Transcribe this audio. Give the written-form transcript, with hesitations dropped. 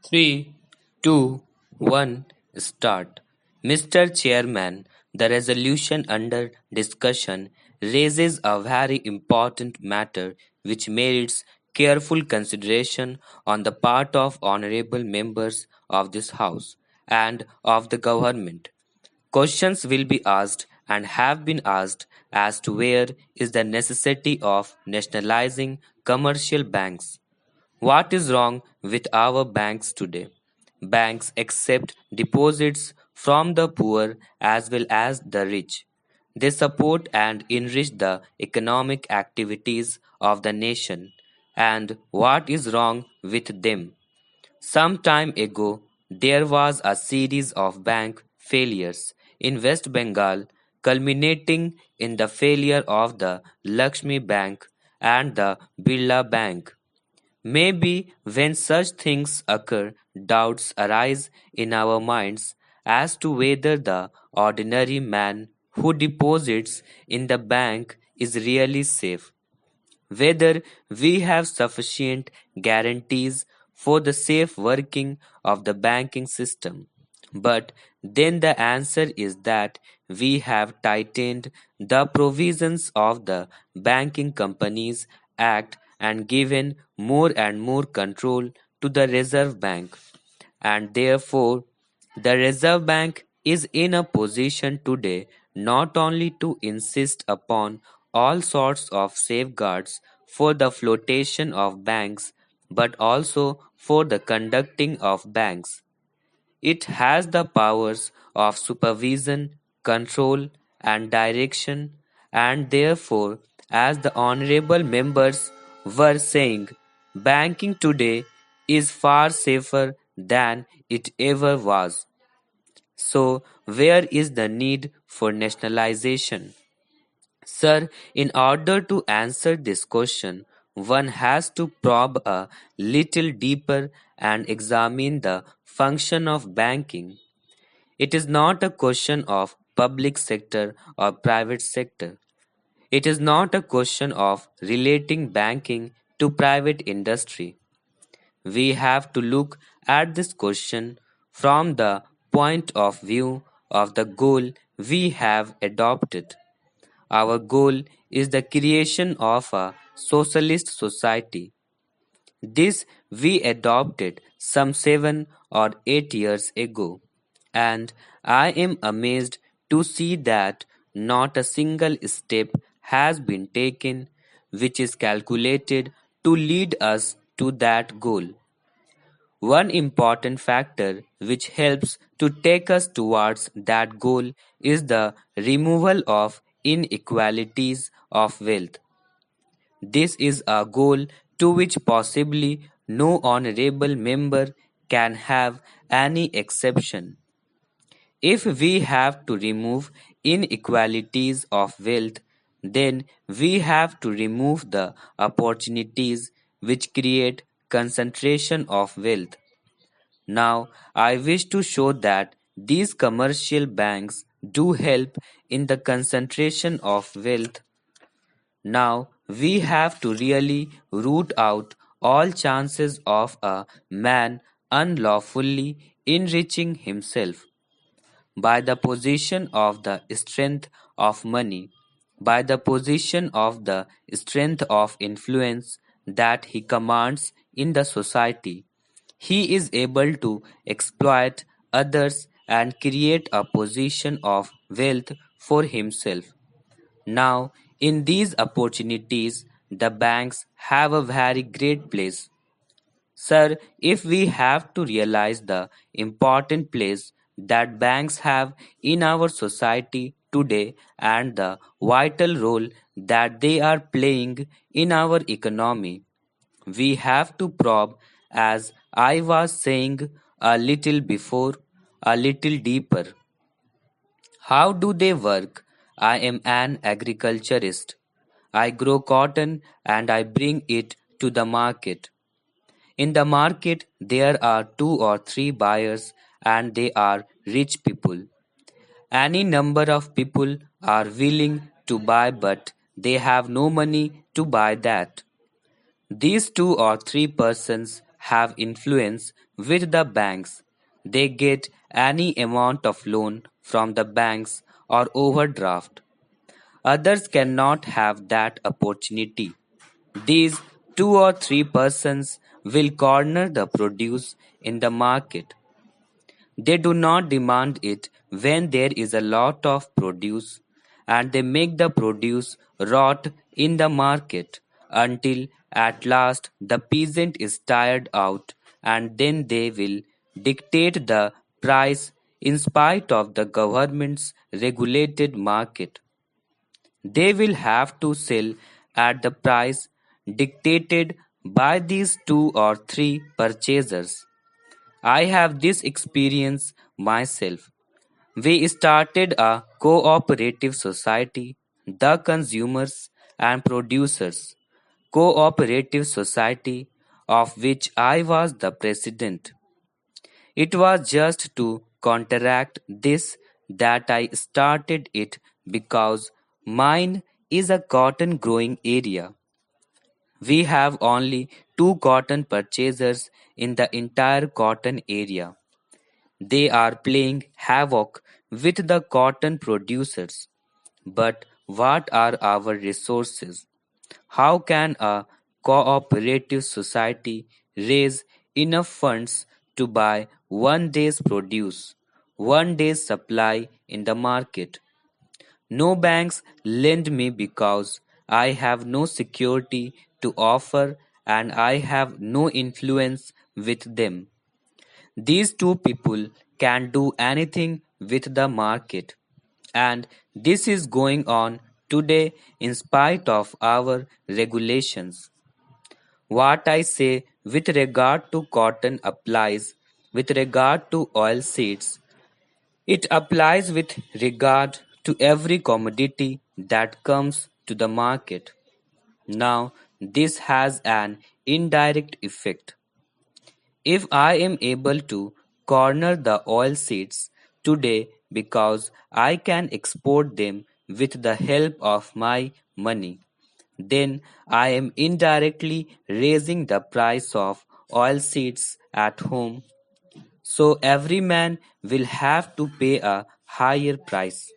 Three, two, one, start. Mr. Chairman, the resolution under discussion raises a very important matter which merits careful consideration on the part of honorable members of this House and of the government. Questions will be asked and have been asked as to where is the necessity of nationalizing commercial banks. What is wrong with our banks today? Banks accept deposits from the poor as well as the rich. They support and enrich the economic activities of the nation. And what is wrong with them? Some time ago, there was a series of bank failures in West Bengal, culminating in the failure of the Lakshmi Bank and the Birla Bank. Maybe when such things occur, doubts arise in our minds as to whether the ordinary man who deposits in the bank is really safe, whether we have sufficient guarantees for the safe working of the banking system. But then the answer is that we have tightened the provisions of the Banking Companies Act and given more and more control to the Reserve Bank, and therefore the Reserve Bank is in a position today not only to insist upon all sorts of safeguards for the flotation of banks but also for the conducting of banks. It has the powers of supervision, control, and direction, and therefore, as the honorable members were saying, banking today is far safer than it ever was. So, where is the need for nationalization? Sir, in order to answer this question, one has to probe a little deeper and examine the function of banking. It is not a question of public sector or private sector. It is not a question of relating banking to private industry. We have to look at this question from the point of view of the goal we have adopted. Our goal is the creation of a socialist society. This we adopted some 7 or 8 years ago, and I am amazed to see that not a single step has been taken which is calculated to lead us to that goal. One important factor which helps to take us towards that goal is the removal of inequalities of wealth. This is a goal to which possibly no honorable member can have any exception. If we have to remove inequalities of wealth, then we have to remove the opportunities which create concentration of wealth. Now, I wish to show that these commercial banks do help in the concentration of wealth. Now, we have to really root out all chances of a man unlawfully enriching himself by the position of the strength of money, by the position of the strength of influence that he commands in the society. He is able to exploit others and create a position of wealth for himself. Now, in these opportunities, the banks have a very great place. Sir, if we have to realize the important place that banks have in our society today and the vital role that they are playing in our economy, we have to probe, as I was saying a little before, a little deeper. How do they work? I am an agriculturist. I grow cotton and I bring it to the market. In the market, there are 2 or 3 buyers and they are rich people. Any number of people are willing to buy, but they have no money to buy that. These 2 or 3 persons have influence with the banks. They get any amount of loan from the banks or overdraft. Others cannot have that opportunity. These two or three persons will corner the produce in the market. They do not demand it when there is a lot of produce, and they make the produce rot in the market until at last the peasant is tired out, and then they will dictate the price in spite of the government's regulated market. They will have to sell at the price dictated by these two or three purchasers. I have this experience myself. We started a cooperative society, the consumers and producers cooperative society, of which I was the president. It was just to counteract this that I started it because mine is a cotton growing area. We have only two cotton purchasers in the entire cotton area. They are playing havoc with the cotton producers. But what are our resources? How can a cooperative society raise enough funds to buy one day's produce, one day's supply in the market? No banks lend me because I have no security to offer and I have no influence with them. These two people can do anything with the market. And this is going on today in spite of our regulations. What I say with regard to cotton applies with regard to oilseeds. It applies with regard to every commodity that comes to the market. Now, this has an indirect effect. If I am able to corner the oilseeds today because I can export them with the help of my money, then I am indirectly raising the price of oilseeds at home. So every man will have to pay a higher price.